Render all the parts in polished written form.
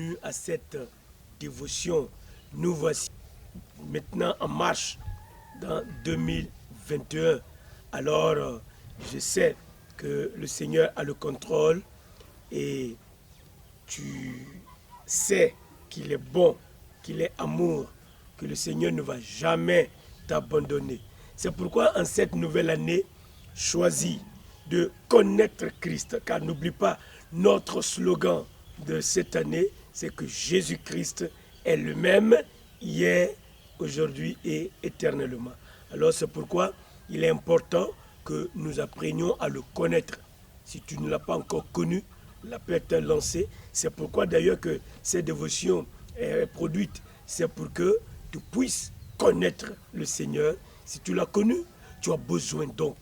bienvenue à cette dévotion. Nous voici maintenant en marche dans 2021. Alors, je sais que le Seigneur a le contrôle et tu sais qu'il est bon, qu'il est amour, que le Seigneur ne va jamais t'abandonner. C'est pourquoi en cette nouvelle année, choisis de connaître Christ, car n'oublie pas, notre slogan de cette année, c'est que Jésus-Christ est le même hier, aujourd'hui et éternellement. Alors c'est pourquoi il est important que nous apprenions à le connaître. Si tu ne l'as pas encore connu, l'appel est lancé. C'est pourquoi d'ailleurs que cette dévotion est produite. C'est pour que tu puisses connaître le Seigneur. Si tu l'as connu, tu as besoin donc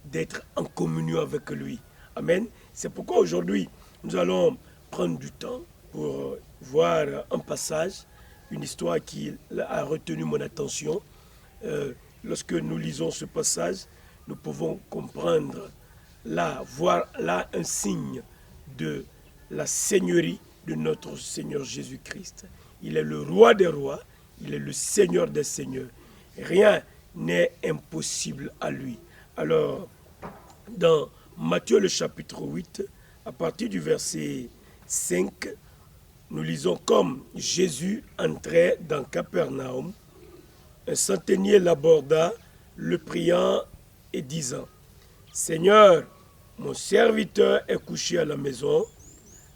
d'être en communion avec lui. Amen. C'est pourquoi aujourd'hui, nous allons prendre du temps pour voir un passage, une histoire qui a retenu mon attention. Lorsque nous lisons ce passage, nous pouvons comprendre là, voir là un signe de la seigneurie de notre Seigneur Jésus-Christ. Il est le roi des rois, il est le Seigneur des seigneurs. Rien n'est impossible à lui. Alors, dans Matthieu le chapitre 8, à partir du verset 5, nous lisons comme Jésus entrait dans Capernaum, un centenier l'aborda, le priant et disant, « Seigneur, mon serviteur est couché à la maison,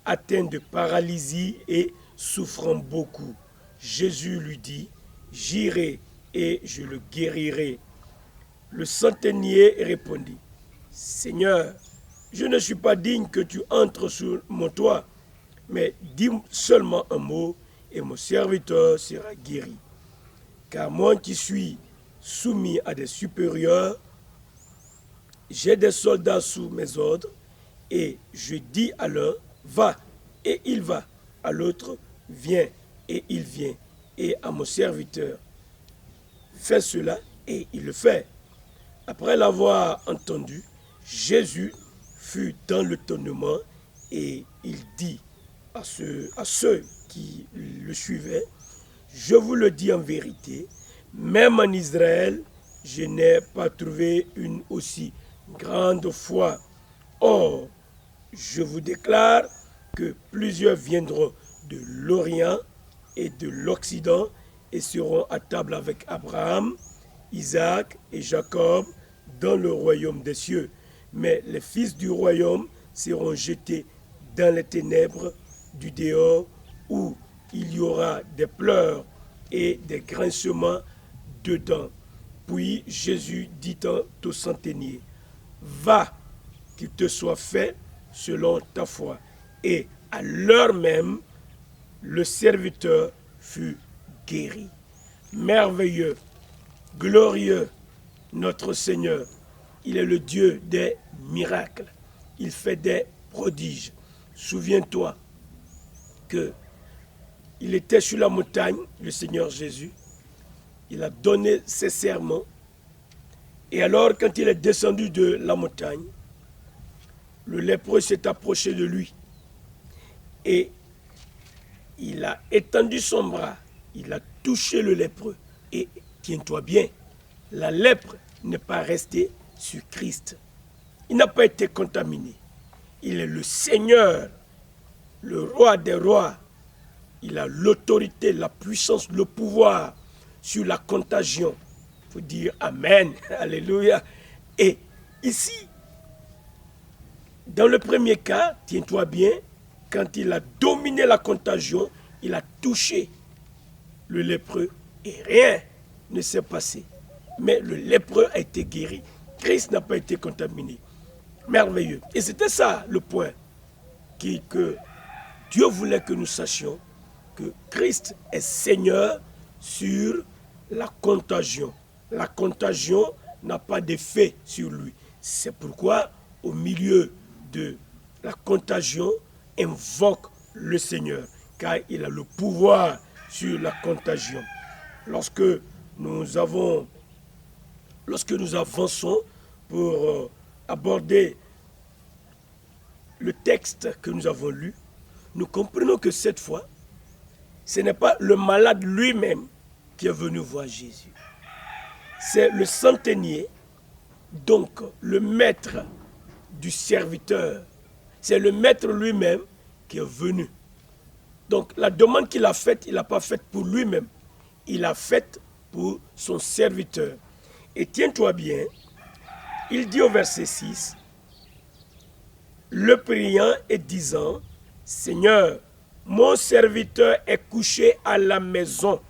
atteint de paralysie et souffrant beaucoup. » Jésus lui dit, « J'irai et je le guérirai. » Le centenier répondit, « Seigneur, je ne suis pas digne que tu entres sous mon toit, mais dis seulement un mot et mon serviteur sera guéri. Car moi qui suis soumis à des supérieurs, j'ai des soldats sous mes ordres, et je dis à l'un, va, et il va, à l'autre, viens, et il vient, et à mon serviteur, fais cela, et il le fait. » Après l'avoir entendu, Jésus fut dans l'étonnement, et il dit à ceux qui le suivaient, « Je vous le dis en vérité, même en Israël, je n'ai pas trouvé une aussi grande foi. Or, je vous déclare que plusieurs viendront de l'Orient et de l'Occident et seront à table avec Abraham, Isaac et Jacob dans le royaume des cieux. Mais les fils du royaume seront jetés dans les ténèbres du dehors où il y aura des pleurs et des grincements dedans. » Puis Jésus dit au centenier, « Va, qu'il te soit fait selon ta foi. » Et à l'heure même, le serviteur fut guéri. Merveilleux, glorieux, notre Seigneur. Il est le Dieu des miracles. Il fait des prodiges. Souviens-toi que il était sur la montagne, le Seigneur Jésus. Il a donné ses sermons. Et alors, quand il est descendu de la montagne, le lépreux s'est approché de lui. Et il a étendu son bras. Il a touché le lépreux. Et tiens-toi bien, la lèpre n'est pas restée sur Christ. Il n'a pas été contaminé. Il est le Seigneur, le roi des rois. Il a l'autorité, la puissance, le pouvoir sur la contagion. Il faut dire Amen, Alléluia. Et ici, dans le premier cas, tiens-toi bien, quand il a dominé la contagion, il a touché le lépreux et rien ne s'est passé. Mais le lépreux a été guéri. Christ n'a pas été contaminé. Merveilleux. Et c'était ça le point que Dieu voulait que nous sachions, que Christ est Seigneur sur la contagion. La contagion n'a pas d'effet sur lui. C'est pourquoi, au milieu de la contagion, invoque le Seigneur, car il a le pouvoir sur la contagion. Lorsque nous avançons pour aborder le texte que nous avons lu, nous comprenons que cette fois, ce n'est pas le malade lui-même qui est venu voir Jésus. C'est le centenier, donc le maître du serviteur. C'est le maître lui-même qui est venu. Donc la demande qu'il a faite, il n'a pas faite pour lui-même. Il l'a faite pour son serviteur. Et tiens-toi bien, il dit au verset 6, le priant et disant, Seigneur, mon serviteur est couché à la maison,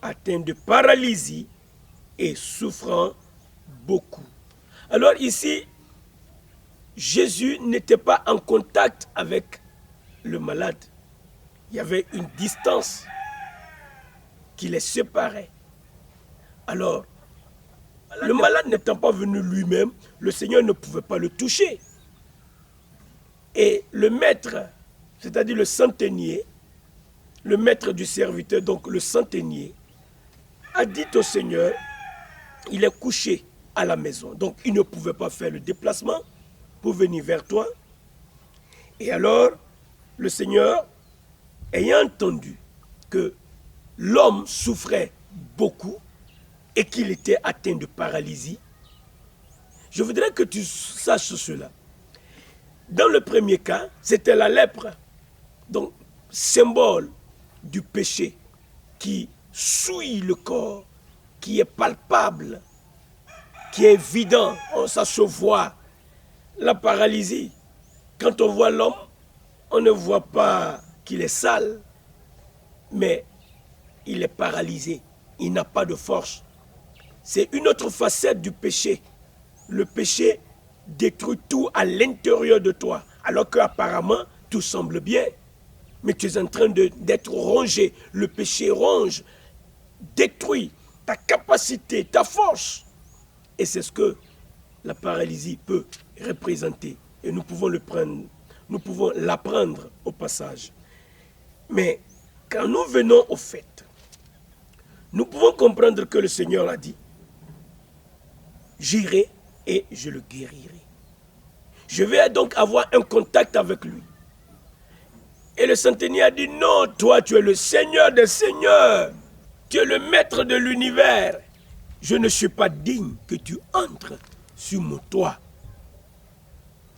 atteint de paralysie et souffrant beaucoup. Alors ici, Jésus n'était pas en contact avec le malade. Il y avait une distance qui les séparait. Alors, le malade n'étant pas venu lui-même, le Seigneur ne pouvait pas le toucher. Et le maître, c'est-à-dire le centenier, le maître du serviteur, donc le centenier, a dit au Seigneur, il est couché à la maison. Donc il ne pouvait pas faire le déplacement pour venir vers toi. Et alors, le Seigneur, ayant entendu que l'homme souffrait beaucoup et qu'il était atteint de paralysie, je voudrais que tu saches cela. Dans le premier cas, c'était la lèpre, donc symbole du péché qui souille le corps, qui est palpable, qui est évident, ça se voit. La paralysie, quand on voit l'homme, on ne voit pas qu'il est sale, mais il est paralysé, il n'a pas de force. C'est une autre facette du péché. Le péché détruit tout à l'intérieur de toi, alors qu'apparemment, tout semble bien. Mais tu es en train d'être rongé. Le péché ronge, détruit ta capacité, ta force. Et c'est ce que la paralysie peut représenter. Et nous pouvons l'apprendre au passage. Mais quand nous venons au fait, nous pouvons comprendre que le Seigneur a dit, j'irai et je le guérirai. Je vais donc avoir un contact avec lui. Et le centenier a dit, non, toi tu es le Seigneur des Seigneurs. Tu es le maître de l'univers. Je ne suis pas digne que tu entres sur mon toit.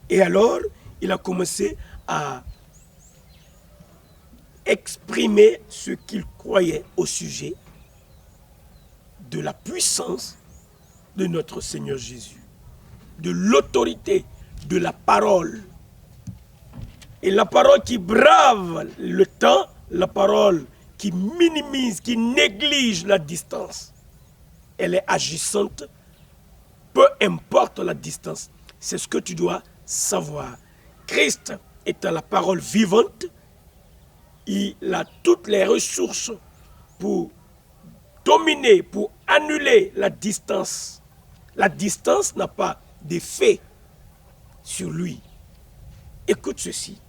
Et alors, il a commencé à exprimer ce qu'il croyait au sujet de la puissance de notre Seigneur Jésus, de l'autorité de la parole. Et la parole qui brave le temps, la parole qui minimise, qui néglige la distance, elle est agissante, peu importe la distance. C'est ce que tu dois savoir. Christ étant la parole vivante, il a toutes les ressources pour dominer, pour annuler la distance. La distance n'a pas d'effet sur lui. Écoute ceci.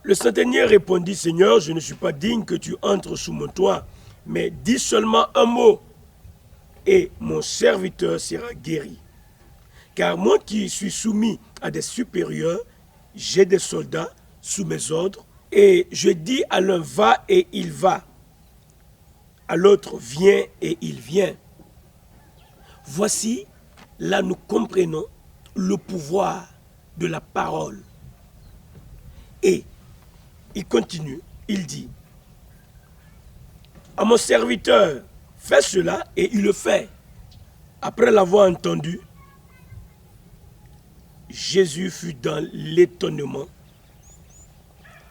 Le centenier répondit, Seigneur, je ne suis pas digne que tu entres sous mon toit, mais dis seulement un mot, et mon serviteur sera guéri. Car moi qui suis soumis à des supérieurs, j'ai des soldats sous mes ordres, et je dis à l'un va et il va, à l'autre viens et il vient. Voici, là nous comprenons le pouvoir de la parole. Et il continue, il dit, à mon serviteur, fais cela et il le fait. Après l'avoir entendu, Jésus fut dans l'étonnement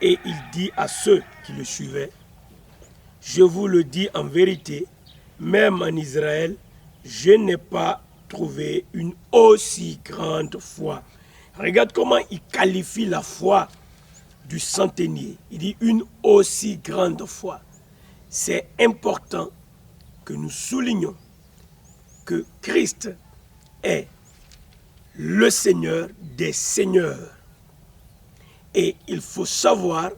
et il dit à ceux qui le suivaient, je vous le dis en vérité, même en Israël, je n'ai pas trouvé une aussi grande foi. Regarde comment il qualifie la foi du centenier. Il dit une aussi grande foi. C'est important que nous soulignions que Christ est le Seigneur des Seigneurs. Et il faut savoir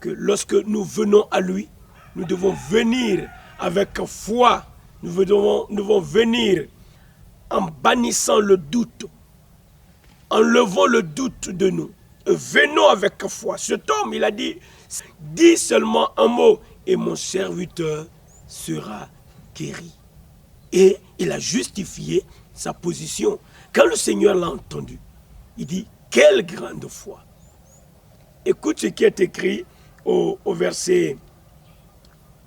que lorsque nous venons à lui, nous devons venir avec foi. Nous devons venir en bannissant le doute, en levant le doute de nous, venons avec foi. Cet homme, il a dit, dis seulement un mot et mon serviteur sera guéri. Et il a justifié sa position. Quand le Seigneur l'a entendu, il dit, quelle grande foi. Écoute ce qui est écrit au verset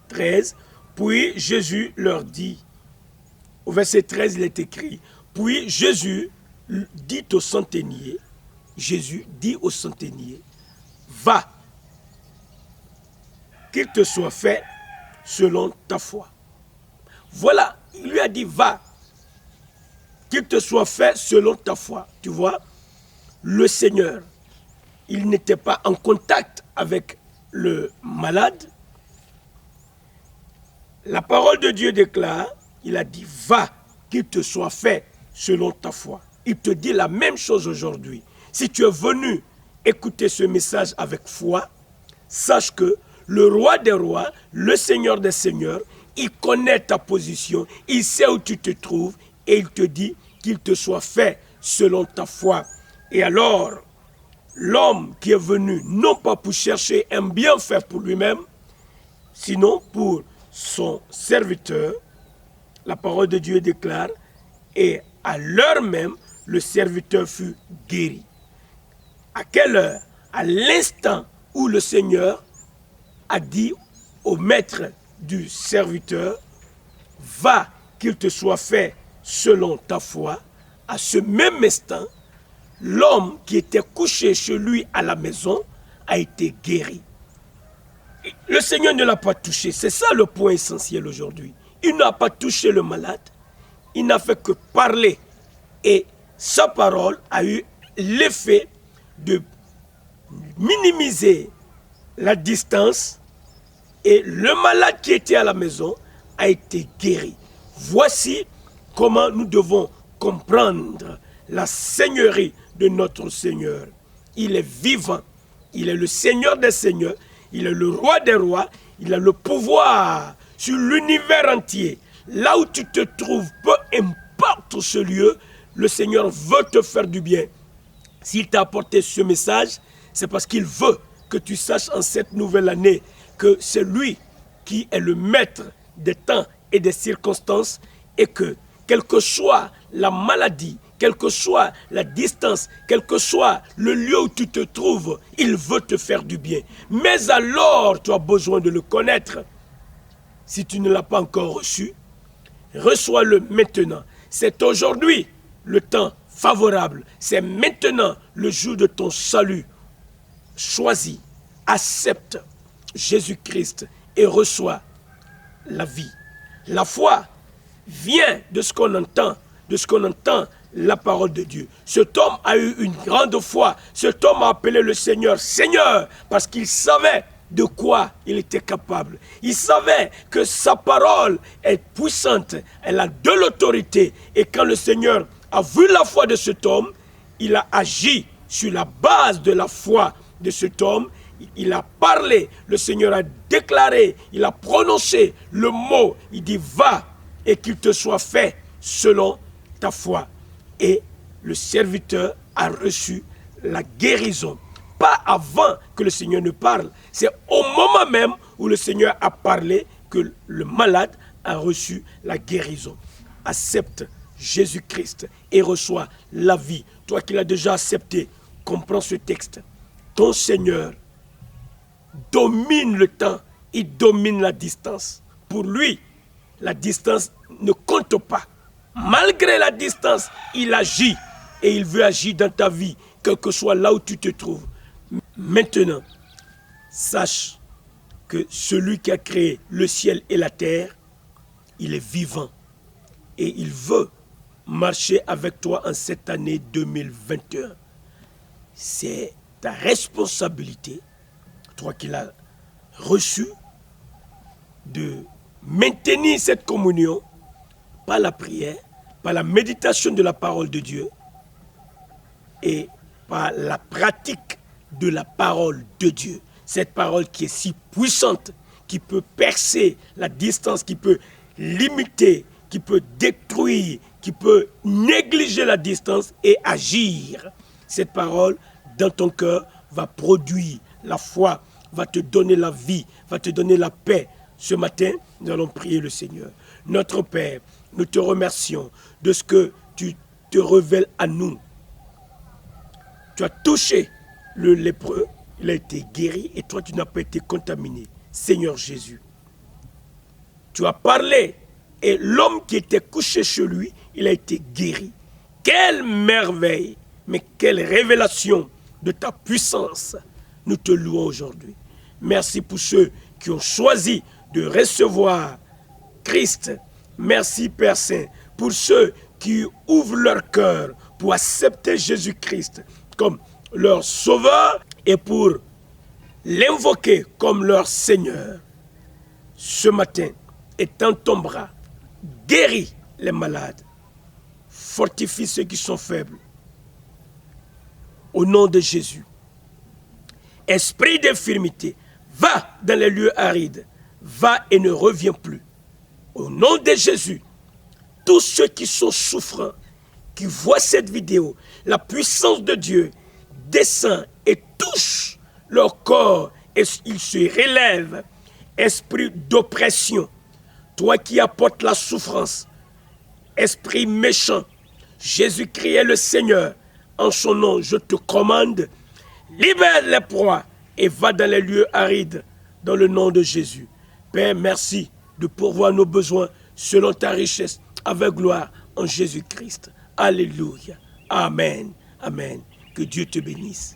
13. Puis Jésus leur dit, au verset 13, il est écrit, puis Jésus dit au centenier, va, qu'il te soit fait selon ta foi. Voilà, il lui a dit, va, qu'il te soit fait selon ta foi. Tu vois, le Seigneur, il n'était pas en contact avec le malade. La parole de Dieu déclare, il a dit, va, qu'il te soit fait selon ta foi. Il te dit la même chose aujourd'hui. Si tu es venu écouter ce message avec foi, sache que le roi des rois, le Seigneur des seigneurs, il connaît ta position, il sait où tu te trouves et il te dit qu'il te soit fait selon ta foi. Et alors, l'homme qui est venu, non pas pour chercher un bienfait pour lui-même, sinon pour son serviteur, la parole de Dieu déclare, et à l'heure même, le serviteur fut guéri. À quelle heure? À l'instant où le Seigneur a dit au maître du serviteur, va, qu'il te soit fait selon ta foi. À ce même instant, l'homme qui était couché chez lui à la maison a été guéri. Le Seigneur ne l'a pas touché. C'est ça le point essentiel aujourd'hui. Il n'a pas touché le malade. Il n'a fait que parler. Et sa parole a eu l'effet de minimiser la distance. Et le malade qui était à la maison a été guéri. Voici comment nous devons comprendre la seigneurie de notre Seigneur. Il est vivant. Il est le Seigneur des seigneurs. Il est le roi des rois, il a le pouvoir sur l'univers entier. Là où tu te trouves, peu importe ce lieu, le Seigneur veut te faire du bien. S'il t'a apporté ce message, c'est parce qu'il veut que tu saches en cette nouvelle année que c'est lui qui est le maître des temps et des circonstances et que, quelle que soit la maladie, quelle que soit la distance, quel que soit le lieu où tu te trouves, il veut te faire du bien. Mais alors, tu as besoin de le connaître. Si tu ne l'as pas encore reçu, reçois-le maintenant. C'est aujourd'hui le temps favorable. C'est maintenant le jour de ton salut. Choisis, accepte Jésus-Christ et reçois la vie. La foi vient de ce qu'on entend, la parole de Dieu. Cet homme a eu une grande foi. Cet homme a appelé le Seigneur Seigneur parce qu'il savait de quoi il était capable. Il savait que sa parole est puissante, elle a de l'autorité. Et quand le Seigneur a vu la foi de cet homme, il a agi sur la base de la foi de cet homme. Il a parlé, le Seigneur a déclaré, il a prononcé le mot. Il dit va et qu'il te soit fait selon ta foi. Et le serviteur a reçu la guérison. Pas avant que le Seigneur ne parle. C'est au moment même où le Seigneur a parlé que le malade a reçu la guérison. Accepte Jésus-Christ et reçois la vie. Toi qui l'as déjà accepté, comprends ce texte. Ton Seigneur domine le temps, il domine la distance. Pour lui, la distance ne compte pas. Malgré la distance, il agit et il veut agir dans ta vie, quel que soit là où tu te trouves. Maintenant, sache que celui qui a créé le ciel et la terre, il est vivant et il veut marcher avec toi en cette année 2021. C'est ta responsabilité, toi qui l'as reçu, de maintenir cette communion par la prière, par la méditation de la parole de Dieu et par la pratique de la parole de Dieu. Cette parole qui est si puissante, qui peut percer la distance, qui peut limiter, qui peut détruire, qui peut négliger la distance et agir. Cette parole dans ton cœur va produire la foi, va te donner la vie, va te donner la paix. Ce matin, nous allons prier le Seigneur. Notre Père, nous te remercions de ce que tu te révèles à nous. Tu as touché le lépreux, il a été guéri et toi tu n'as pas été contaminé. Seigneur Jésus, tu as parlé et l'homme qui était couché chez lui, il a été guéri. Quelle merveille, mais quelle révélation de ta puissance. Nous te louons aujourd'hui. Merci pour ceux qui ont choisi de recevoir Christ. Merci Père Saint pour ceux qui ouvrent leur cœur pour accepter Jésus-Christ comme leur sauveur et pour l'invoquer comme leur Seigneur. Ce matin, étends ton bras, guéris les malades, fortifie ceux qui sont faibles. Au nom de Jésus, esprit d'infirmité, va dans les lieux arides, va et ne reviens plus. Au nom de Jésus, tous ceux qui sont souffrants, qui voient cette vidéo, la puissance de Dieu descend et touche leur corps et ils se relèvent. Esprit d'oppression, toi qui apportes la souffrance, esprit méchant, Jésus-Christ est le Seigneur. En son nom, je te commande, libère les proies et va dans les lieux arides, dans le nom de Jésus. Père, merci de pourvoir nos besoins selon ta richesse, avec gloire en Jésus-Christ. Alléluia. Amen. Amen. Que Dieu te bénisse.